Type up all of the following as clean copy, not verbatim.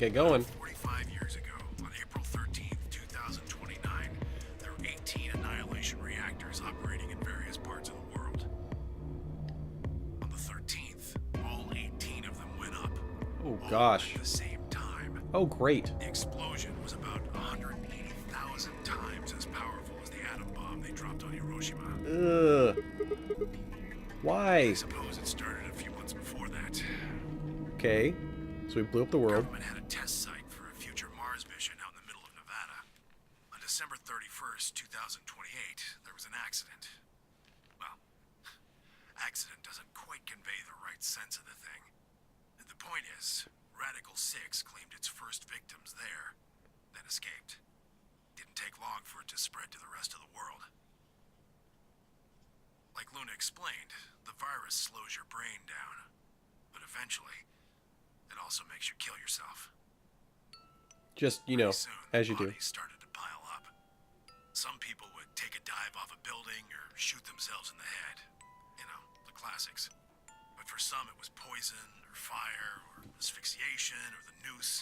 get going. 45 years ago, on April 13th, 2029, there were 18 annihilation reactors operating in various parts of the world. On the 13th, all 18 of them went up. Oh, all gosh. at the same time. Oh, great. The explosion was about 180,000 times as powerful as the atom bomb they dropped on Hiroshima. Ugh. Why? I suppose it started a few months before that. Okay. So we blew up the The world. government had a test site for a future Mars mission out in the middle of Nevada. On December 31st, 2028, there was an accident. Well, accident doesn't quite convey the right sense of the thing. And the point is, Radical 6 claimed its first victims there, then escaped. Didn't take long for it to spread to the rest of the world. Like Luna explained, the virus slows your brain down. But eventually, it also makes you kill yourself. Just, you know, Pretty soon, as you do. bodies started to pile up. Some people would take a dive off a building or shoot themselves in the head. You know, the classics. But for some, it was poison or fire or asphyxiation or the noose.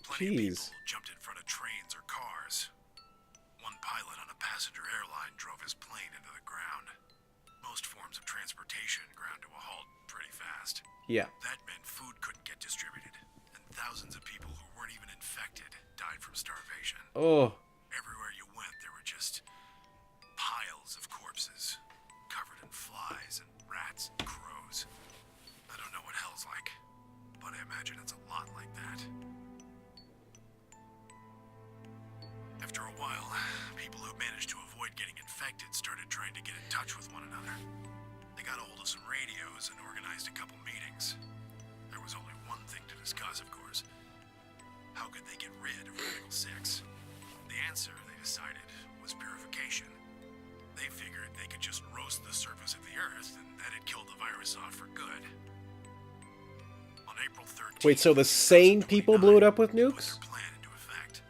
Plenty of Jeez. people jumped in front of trains or cars. One pilot on a passenger airline drove his plane into the ground. Most forms of transportation ground to a halt pretty fast. Yeah. That meant food couldn't get distributed, and thousands of people who weren't even infected died from starvation. Oh. Everywhere you went, there were just piles of corpses, covered in flies and rats and crows. I don't know what hell's like, but I imagine it's a lot like that. After a while, people who managed to avoid getting infected started trying to get in touch with one another. They got a hold of some radios and organized a couple meetings. There was only one thing to discuss, of course. How could they get rid of Radical 6? The answer, they decided, was purification. They figured they could just roast the surface of the Earth and that'd kill the virus off for good. On April 13th, Wait, so the same people blew it up with put their nukes? plan into effect.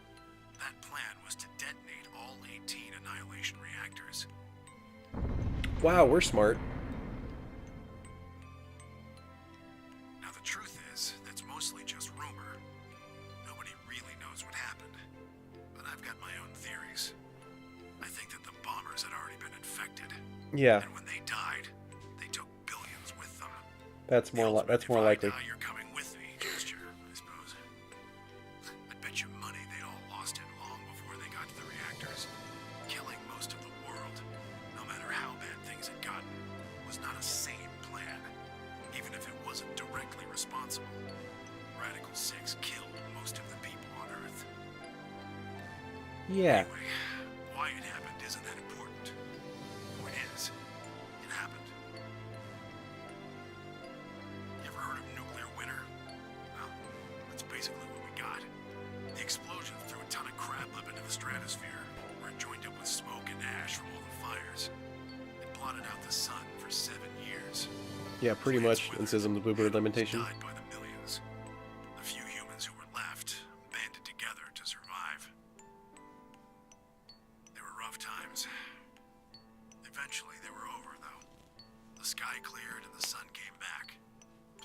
That plan was to detonate all 18 annihilation reactors. Wow, we're smart. Now the truth is, that's mostly just rumor. Nobody really knows what happened. But I've got my own theories. I think that the bombers had already been infected. Yeah, And when they died, they took billions with them. that's The more ultimate likely. "If I die, you're coming with me" gesture, I suppose. I'd bet you money they'd all lost it long before they got to the reactors. Killing most of the world, no matter how bad things had gotten, was not a sane plan, even if it wasn't directly responsible. Radical 6 killed most of the people on Earth. Yeah. Anyway, why it happened isn't that important. Point is, it happened. You ever heard of nuclear winter? Well, that's basically what we got. The explosion threw a ton of crap up into the stratosphere, where it joined up with smoke and ash from all the fires. It blotted out the sun for 7 years. Yeah, pretty much. Plants And says in the withered, Bluebird animals lamentation. died by the millions. The few humans who were left banded together to survive. They were rough times. Eventually, they were over, though. The sky cleared and the sun came back.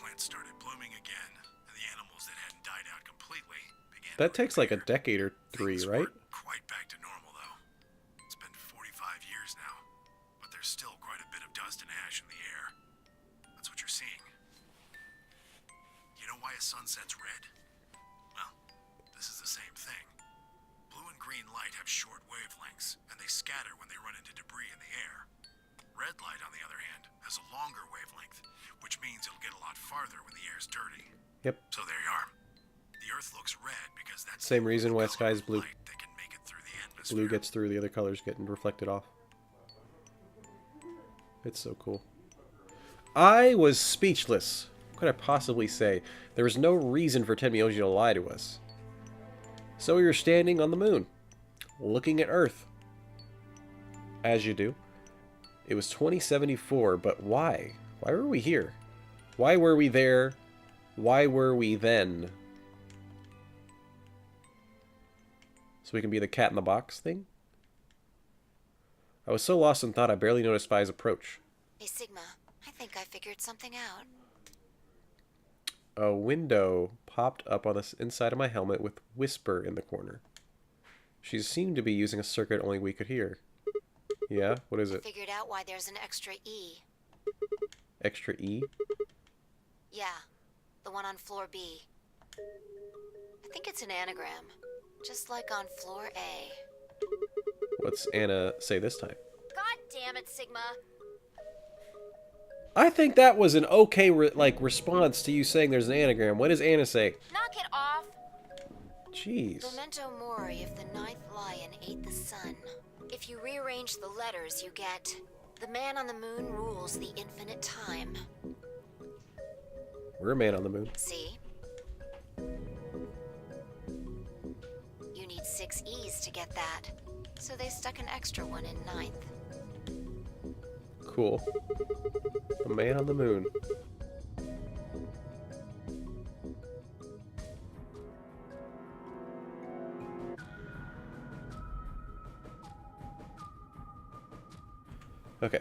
Plants started blooming again, and the animals that hadn't died out completely began That to takes like a appear. decade or three, Things right? weren't quite back to normal, though. It's been 45 years now, but there's still quite a bit of dust and ash in the air. That's what you're seeing. You know why a sunset's red? Well, this is the same thing. Blue and green light have short wavelengths, and they scatter when they run into debris in the air. Red light, on the other hand, has a longer wavelength, which means it'll get a lot farther when the air's dirty. Yep. So there you are. The Earth looks red because that's Same the only reason why color sky's of blue. light that can make it through the atmosphere. Blue gets through, the other colors getting reflected off. It's so cool. I was speechless. What could I possibly say? There was no reason for Tenmyoji to lie to us. So we were standing on the moon, looking at Earth. As you do. It was 2074, but why? Why were we here? Why were we there? Why were we then? So we can be the cat in the box thing? I was so lost in thought I barely noticed Vi's approach. Hey, Sigma, I think I figured something out. A window popped up on the inside of my helmet with Whisper in the corner. She seemed to be using a circuit only we could hear. Yeah? What is it? Figured out why there's an extra E. Extra E? Yeah, the one on floor B. I think it's an anagram, just like on floor A. What's Anna say this time? God damn it, Sigma. I think that was an okay response to you saying there's an anagram. What does Anna say? Knock it off. Jeez. Memento mori if the ninth lion ate the sun. If you rearrange the letters, you get... The man on the moon rules the infinite time. We're a man on the moon. See? You need 6 E's to get that. So they stuck an extra one in ninth. Cool. A man on the moon. Okay.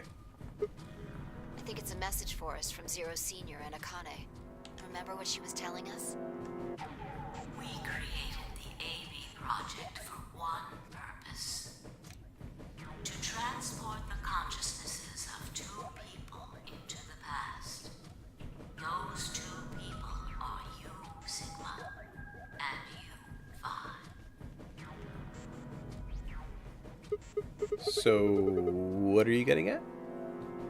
I think it's a message for us from Zero Senior and Akane. Remember what she was telling us? We created the AB project for one purpose. To transport the consciousnesses of 2 people into the past. Those 2 people are you, Sigma, and you, Vi. So, what are you getting at?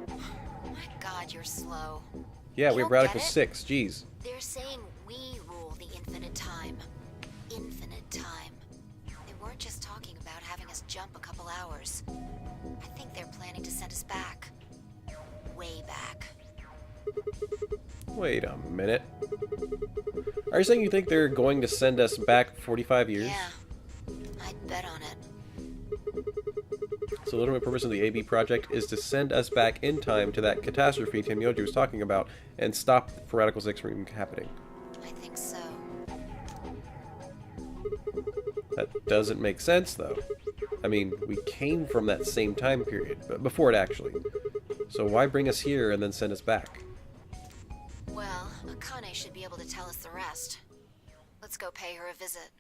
My God, you're slow. Yeah, You we have don't Radical get it? 6. Jeez. They're saying we rule the infinite time. Infinite time. They weren't just talking about having us jump a couple hours. I think they're planning to send us back. Way back. Wait a minute. Are you saying you think they're going to send us back 45 years? Yeah. I'd bet on it. So the legitimate purpose of the AB project is to send us back in time to that catastrophe Tenmyoji was talking about and stop for Radical 6 from happening. I think so. That doesn't make sense, though. I mean, we came from that same time period, but before it actually. So why bring us here and then send us back? Well, Akane should be able to tell us the rest. Let's go pay her a visit.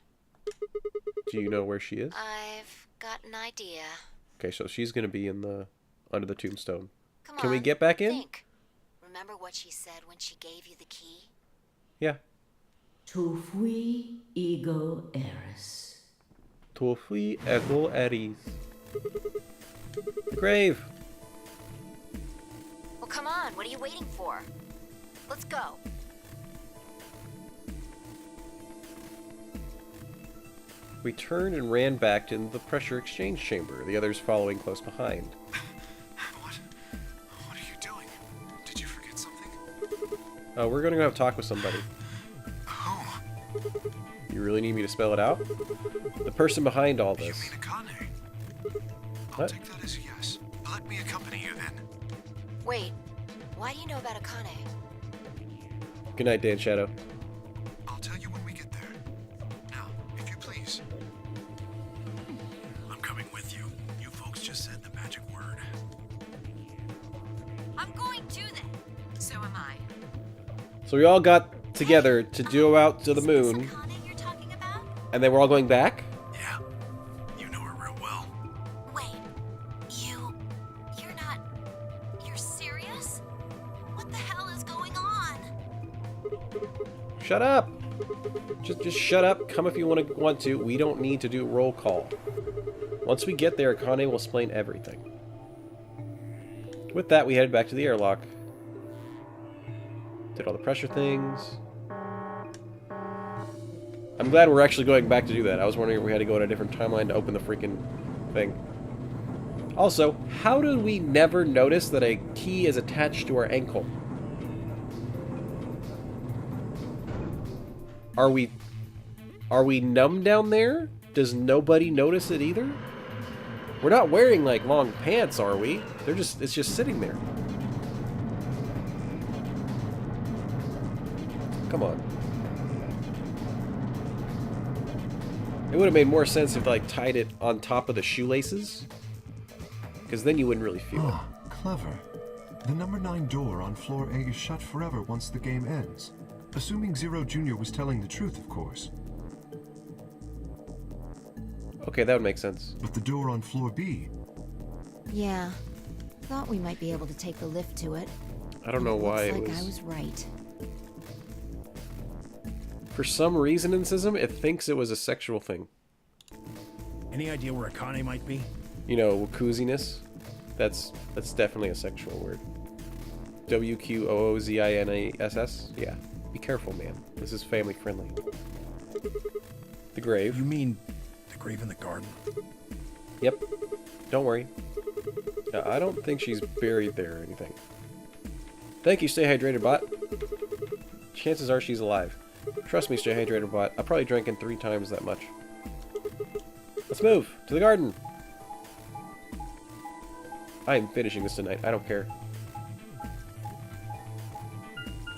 Do you know where she is? I've got an idea. Okay, so she's going to be in the under the tombstone. Come Can on, we get back in? think. Remember what she said when she gave you the key? Yeah. Tu fui ego eris. Tofui ego eris. The grave. Well, come on. What are you waiting for? Let's go. We turned and ran back to the pressure exchange chamber, the others following close behind. What? What are you doing? Did you forget something? We're going to go have a talk with somebody. Who? You really need me to spell it out? The person behind all You this. mean Akane? I'll What? take that as a yes. Let me accompany you then. Wait. Why do you know about Akane? Good night, Dan Shadow. I'll tell you when we get there. Now, if you please. I'm coming with you. You folks just said the magic word. I'm going to then. So am I. So we all got together to go out to the moon, Akane you're talking about? and then we're all going back? Yeah. You know her real well. Wait. You're not... You're serious? What the hell is going on? Shut up! Just shut up. Come if you want to. We don't need to do roll call. Once we get there, Akane will explain everything. With that, we headed back to the airlock. Did all the pressure things. I'm glad we're actually going back to do that. I was wondering if we had to go on a different timeline to open the freaking thing. Also, how did we never notice that a key is attached to our ankle? Are we numb down there? Does nobody notice it either? We're not wearing like long pants, are we? It's just sitting there. Come on. It would have made more sense if like tied it on top of the shoelaces. Because then you wouldn't really feel it. Ah, clever. The number 9 door on floor A is shut forever once the game ends. Assuming Zero Jr. was telling the truth, of course. Okay, that would make sense. But the door on floor B... Yeah. Thought we might be able to take the lift to it. I don't know why it Looks like was... I was right. For some reason in Sism, it thinks it was a sexual thing. Any idea where Akane might be? You know, wakooziness? That's definitely a sexual word. WQOOZINASS? Yeah. Be careful, man. This is family friendly. The grave. You mean the grave in the garden? Yep. Don't worry. I don't think she's buried there or anything. Thank you, Stay Hydrated Bot. Chances are she's alive. Trust me, Stay Hydrated Bot. I probably drank in 3 times that much. Let's move to the garden. I am finishing this tonight. I don't care.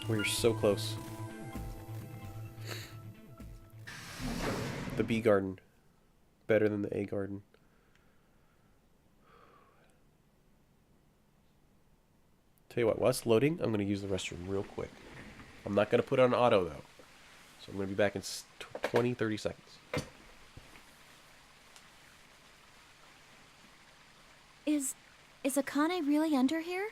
We're so close. The B garden. Better than the A garden. Tell you what, while it's loading, I'm going to use the restroom real quick. I'm not going to put it on auto, though. So I'm going to be back in 20, 30 seconds. Is Akane really under here?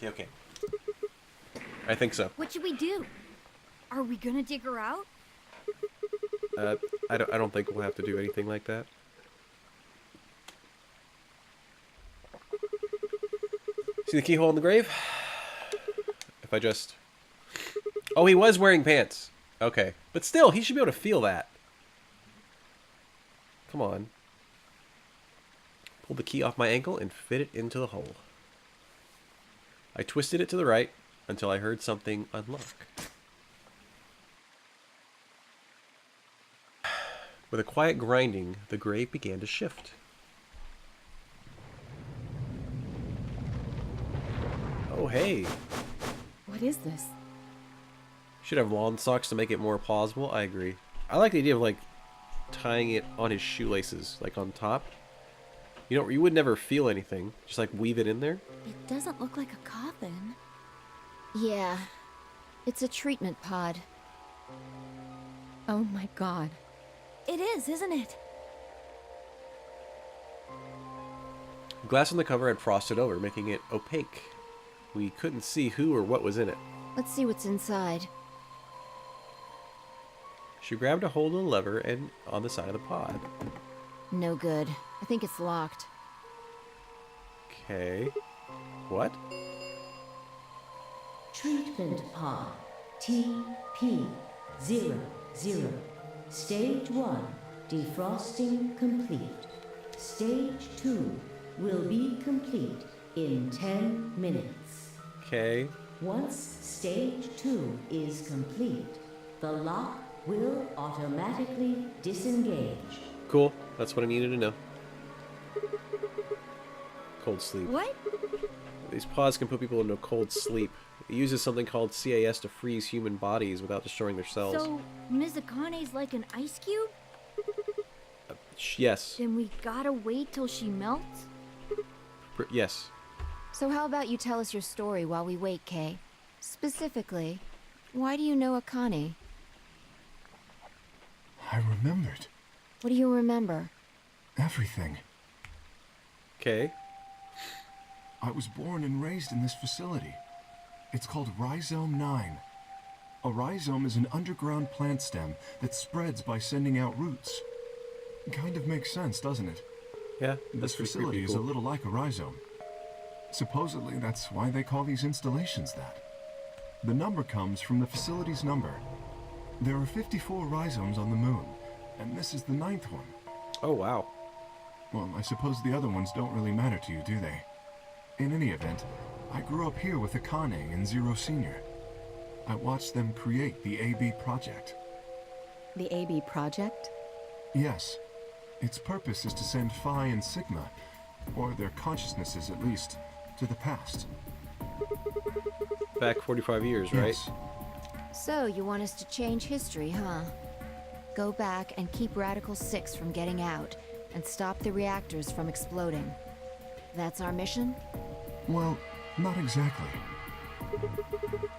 Okay. I think so. What should we do? Are we gonna dig her out? I don't think we'll have to do anything like that. See the keyhole in the grave? If I just... Oh, he was wearing pants. Okay. But still, he should be able to feel that. Come on. Pull the key off my ankle and fit it into the hole. I twisted it to the right until I heard something unlock. With a quiet grinding, the grave began to shift. Oh, hey. What is this? Should have lawn socks to make it more plausible. I agree. I like the idea of, like, tying it on his shoelaces, like on top. You know, you would never feel anything. Just, like, weave it in there. It doesn't look like a coffin. Yeah. It's a treatment pod. Oh my god. It is, isn't it? The glass on the cover had frosted over, making it opaque. We couldn't see who or what was in it. Let's see what's inside. She grabbed a hold of the lever and on the side of the pod. No good. I think it's locked. Okay. What? Treatment pod TP00. Stage 1 defrosting complete. Stage 2 will be complete in 10 minutes. Okay. Once stage 2 is complete, the lock will automatically disengage. Cool. That's what I needed to know. Cold sleep. What? These pods can put people into a cold sleep. It uses something called CAS to freeze human bodies without destroying their cells. So, Ms. Akane's like an ice cube? Yes. Then we gotta wait till she melts? Yes. So how about you tell us your story while we wait, Kay? Specifically, why do you know Akane? I remembered. What do you remember? everything. Okay. I was born and raised in this facility. It's called Rhizome 9. A rhizome is an underground plant stem that spreads by sending out roots. Kind of makes sense, doesn't it? Yeah, This that's pretty facility is a cool. little like a rhizome. Supposedly, that's why they call these installations that. The number comes from the facility's number. There are 54 rhizomes on the moon, and this is the 9th one. Oh, wow. Well, I suppose the other ones don't really matter to you, do they? In any event, I grew up here with Akane and Zero Senior. I watched them create the AB project. The AB project? Yes. Its purpose is to send Phi and Sigma, or their consciousnesses at least, to the past. Back 45 years, right? Yes. So, you want us to change history, huh? Go back and keep Radical 6 from getting out, and stop the reactors from exploding. That's our mission? Well, not exactly.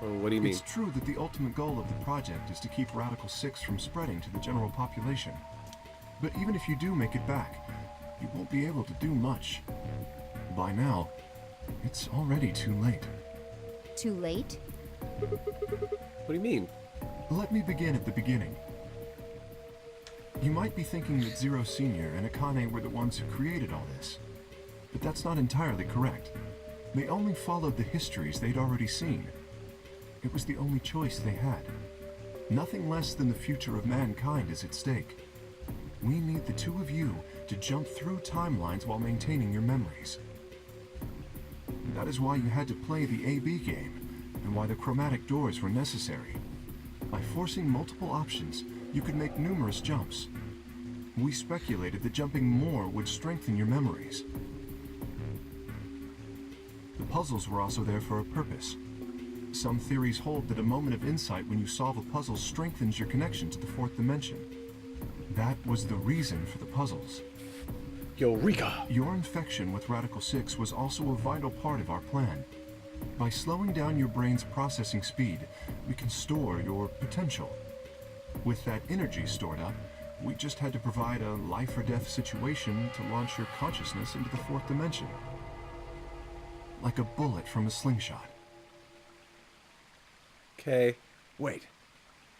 Oh, what do you mean? It's true that the ultimate goal of the project is to keep Radical 6 from spreading to the general population. But even if you do make it back, you won't be able to do much. By now, it's already too late. Too late? What do you mean? Let me begin at the beginning. You might be thinking that Zero Senior and Akane were the ones who created all this. But that's not entirely correct. They only followed the histories they'd already seen. It was the only choice they had. Nothing less than the future of mankind is at stake. We need the two of you to jump through timelines while maintaining your memories. That is why you had to play the AB game, and why the chromatic doors were necessary. By forcing multiple options, you could make numerous jumps. We speculated that jumping more would strengthen your memories. The puzzles were also there for a purpose. Some theories hold that a moment of insight when you solve a puzzle strengthens your connection to the fourth dimension. That was the reason for the puzzles. Eureka! Your infection with Radical 6 was also a vital part of our plan. By slowing down your brain's processing speed, we can store your potential. With that energy stored up, we just had to provide a life or death situation to launch your consciousness into the fourth dimension. Like a bullet from a slingshot. Okay. Wait.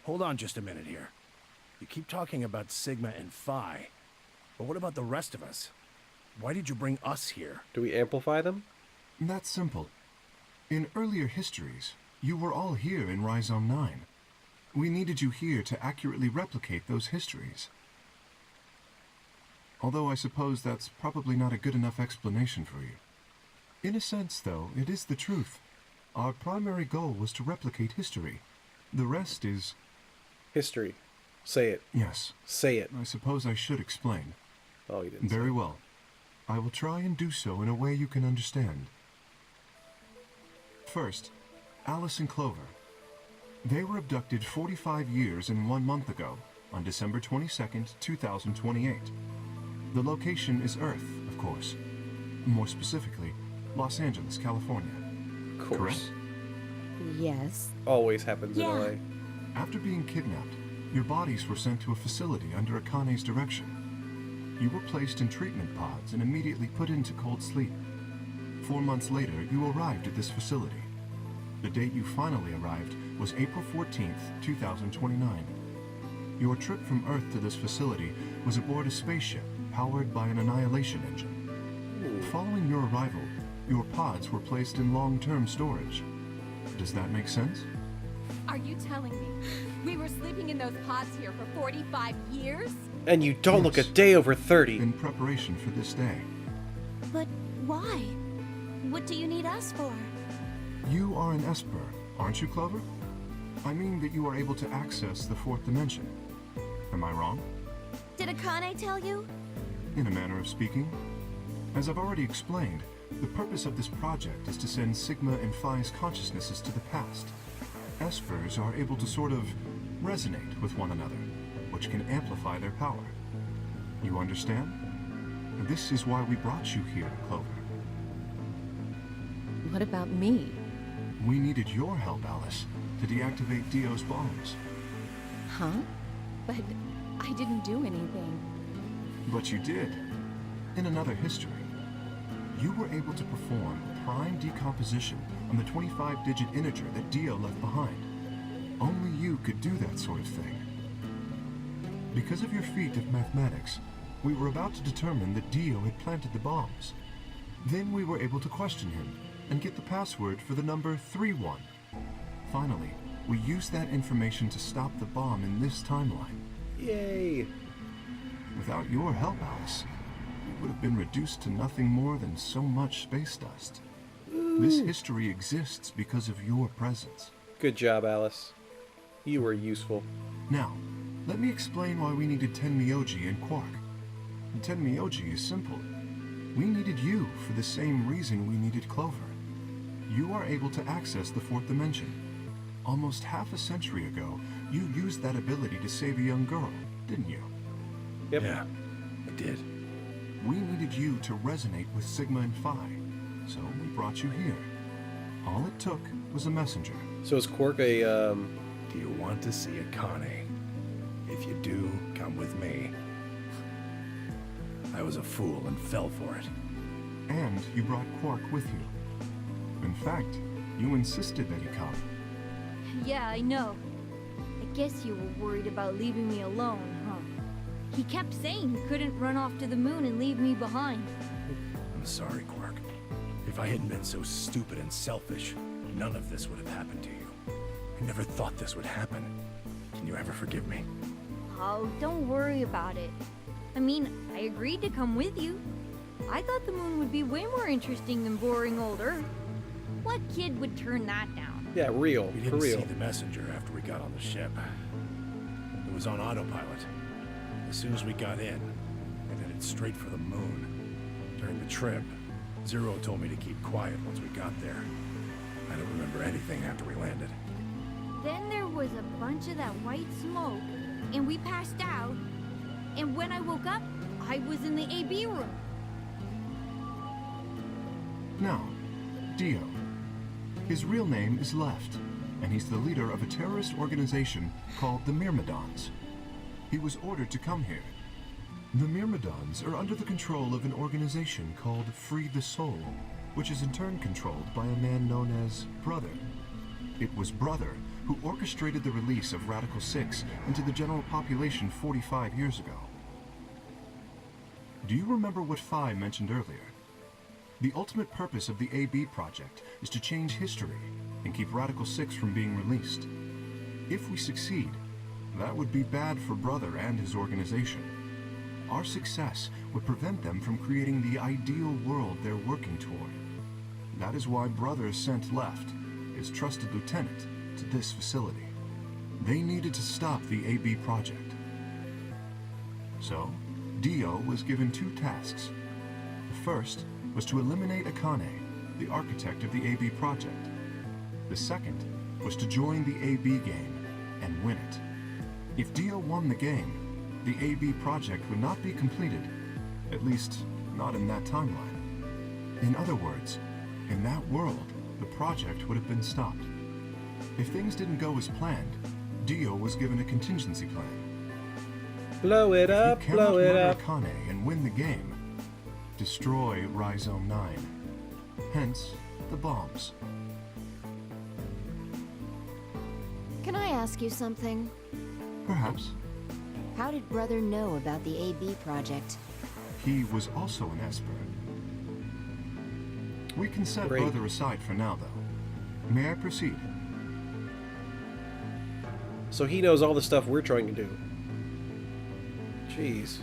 Hold on just a minute here. You keep talking about Sigma and Phi, but what about the rest of us? Why did you bring us here? Do we amplify them? That's simple. In earlier histories, you were all here in Rhizome 9. We needed you here to accurately replicate those histories. Although I suppose that's probably not a good enough explanation for you. In a sense, though, it is the truth. Our primary goal was to replicate history. The rest is... History. Say it. Yes, Say it. I suppose I should explain. Oh, you didn't say Very it. well. I will try and do so in a way you can understand. First, Alice and Clover. They were abducted 45 years and 1 month ago, on December 22nd, 2028. The location is Earth, of course. More specifically, Los Angeles, California. Of course. Correct? Yes. Always happens Yeah. in LA. After being kidnapped, your bodies were sent to a facility under Akane's direction. You were placed in treatment pods and immediately put into cold sleep. 4 months later, you arrived at this facility. The date you finally arrived was April 14th, 2029. Your trip from Earth to this facility was aboard a spaceship powered by an annihilation engine. Following your arrival, your pods were placed in long-term storage. Does that make sense? Are you telling me we were sleeping in those pods here for 45 years? And you don't look a Yes. day over 30. In preparation for this day. But why? What do you need us for? You are an Esper, aren't you, Clover? I mean that you are able to access the fourth dimension. Am I wrong? Did Akane tell you? In a manner of speaking. As I've already explained, the purpose of this project is to send Sigma and Phi's consciousnesses to the past. Espers are able to sort of resonate with one another, which can amplify their power. You understand? This is why we brought you here, Clover. What about me? We needed your help, Alice, to deactivate Dio's bombs. Huh? But I didn't do anything. But you did. In another history, you were able to perform a prime decomposition on the 25-digit integer that Dio left behind. Only you could do that sort of thing. Because of your feat of mathematics, we were about to determine that Dio had planted the bombs. Then we were able to question him and get the password for the number 31. Finally, we used that information to stop the bomb in this timeline. Yay! Without your help, Alice, we would have been reduced to nothing more than so much space dust. This history exists because of your presence. Good job, Alice. You were useful. Now, let me explain why we needed Tenmyoji and Quark. Tenmyoji is simple. We needed you for the same reason we needed Clover. You are able to access the fourth dimension. Almost half a century ago, you used that ability to save a young girl, didn't you? Yep. Yeah, I did. We needed you to resonate with Sigma and Phi, so we brought you here. All it took was a messenger. So is Quark a, Do you want to see Akane? If you do, come with me. I was a fool and fell for it. And you brought Quark with you. In fact, you insisted that he come. Yeah, I know. I guess you were worried about leaving me alone, huh? He kept saying he couldn't run off to the moon and leave me behind. I'm sorry, Quark. If I hadn't been so stupid and selfish, none of this would have happened to you. I never thought this would happen. Can you ever forgive me? Oh, don't worry about it. I mean, I agreed to come with you. I thought the moon would be way more interesting than boring old Earth. What kid would turn that down? yeah, real, We for didn't real. see the messenger after we got on the ship. It was on autopilot. As soon as we got in, it headed straight for the moon. During the trip, Zero told me to keep quiet once we got there. I don't remember anything after we landed. Then there was a bunch of that white smoke, and we passed out. And when I woke up, I was in the AB room. Now, Dio. His real name is Left, and he's the leader of a terrorist organization called the Myrmidons. He was ordered to come here. The Myrmidons are under the control of an organization called Free the Soul, which is in turn controlled by a man known as Brother. It was Brother who orchestrated the release of Radical 6 into the general population 45 years ago. Do you remember what Phi mentioned earlier? The ultimate purpose of the AB project is to change history and keep Radical 6 from being released. If we succeed, that would be bad for Brother and his organization. Our success would prevent them from creating the ideal world they're working toward. That is why Brother sent Left, his trusted lieutenant, to this facility. They needed to stop the AB project. So, Dio was given two tasks. The first was to eliminate Akane, the architect of the AB project. The second was to join the AB game and win it. If Dio won the game, the AB project would not be completed, at least not in that timeline. In other words, in that world, the project would have been stopped. If things didn't go as planned, Dio was given a contingency plan. Blow it up, You cannot blow it murder up. Akane and win the game. Destroy Rhizome 9. Hence, the bombs. Can I ask you something? Perhaps. How did Brother know about the AB project? He was also an Esper. We can set Great. Brother aside for now, though. May I proceed? So he knows all the stuff we're trying to do. Jeez.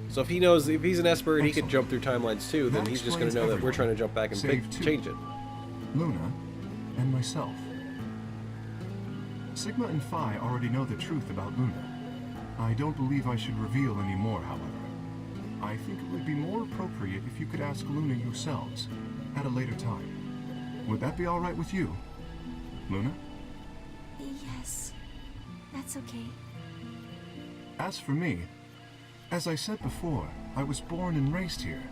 So if he knows, if he's an Esper and he can Excellent. jump through timelines too, then That he's just going explains to know that we're everyone. trying to jump back and Save two. change it. Luna, and myself. Sigma and Phi already know the truth about Luna. I don't believe I should reveal any more, however. I think it would be more appropriate if you could ask Luna yourselves at a later time. Would that be all right with you, Luna? Yes, that's okay. As for me, as I said before, I was born and raised here.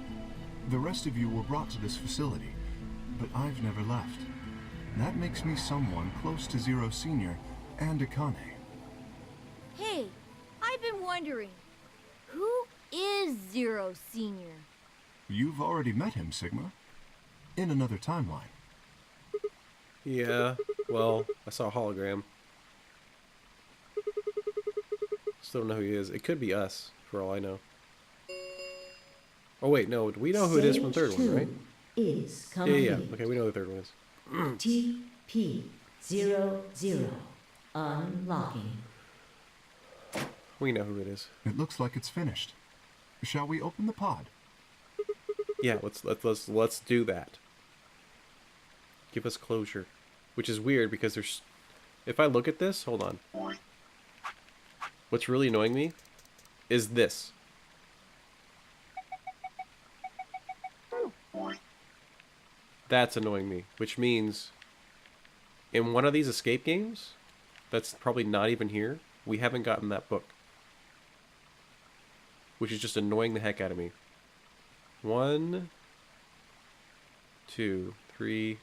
The rest of you were brought to this facility, but I've never left. That makes me someone close to Zero Senior and Akane. Hey, I've been wondering, who is Zero Senior? You've already met him, Sigma. In another timeline. Yeah, well, I saw a hologram. Still don't know who he is. It could be us, for all I know. Oh wait, no, we know who it is from the third one, right? Is Yeah, complete. yeah, okay, we know who the third one is. TP00 unlocking. We know who it is. It looks like it's finished. Shall we open the pod? Yeah, let's do that. Give us closure. Which is weird because there's... If I look at this, hold on. What's really annoying me is this. That's annoying me, which means in one of these escape games that's probably not even here, we haven't gotten that book. Which is just annoying the heck out of me. 1, 2, 3.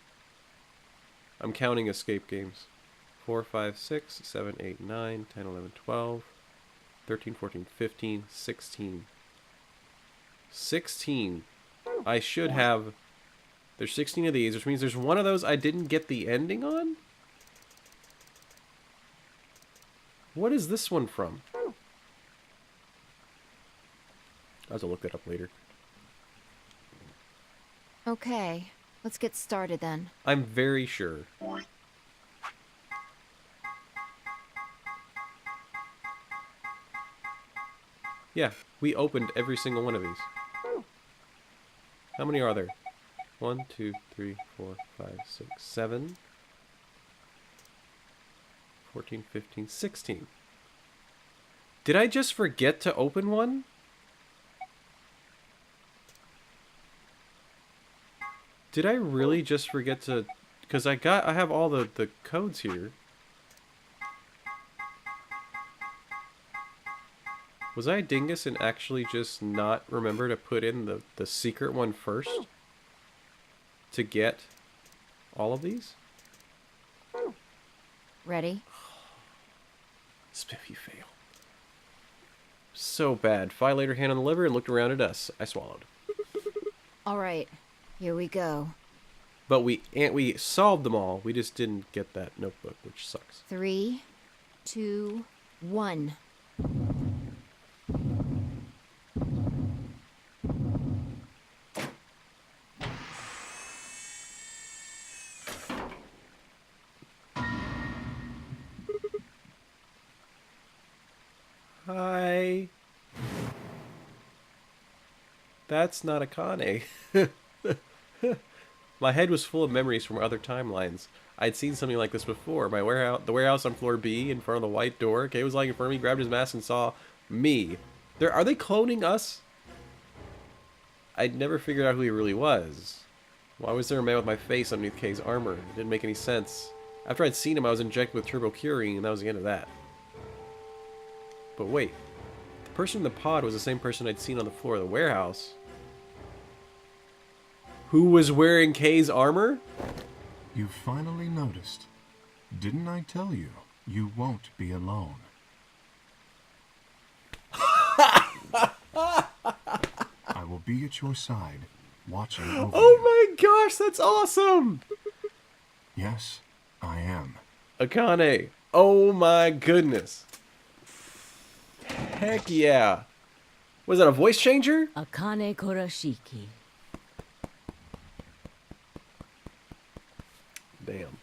I'm counting escape games. 4, 5, 6, 7, 8, 9, 10, 11, 12, 13, 14, 15, 16. 16. I should have... There's 16 of these, which means there's one of those I didn't get the ending on? What is this one from? I'll have to look that up later. Okay, let's get started then. I'm very sure. Yeah, we opened every single one of these. How many are there? 1, 2, 3, 4, 5, 6, 7, 14, 15, 16. Did I just forget to open one? Did I really just forget to... Because I have all the codes here. Was I a dingus and actually just not remember to put in the secret one first? To get all of these? Ready? Spiffy fail. So bad. Fi laid her hand on the lever and looked around at us. I swallowed. Alright, here we go. But we solved them all. We just didn't get that notebook, which sucks. 3, 2, 1. Hi. That's not Akane. My head was full of memories from other timelines. I'd seen something like this before. The warehouse on floor B in front of the white door. Kay was lying in front of me, grabbed his mask, and saw me. Are they cloning us? I'd never figured out who he really was. Why was there a man with my face underneath Kay's armor? It didn't make any sense. After I'd seen him, I was injected with turbocurine, and that was the end of that. But wait. The person in the pod was the same person I'd seen on the floor of the warehouse. Who was wearing Kay's armor? You finally noticed. Didn't I tell you? You won't be alone. I will be at your side, watching over you. Oh my gosh, that's awesome! Yes, I am. Akane. Oh my goodness. Heck yeah. Was that a voice changer? Akane Kurashiki. Damn.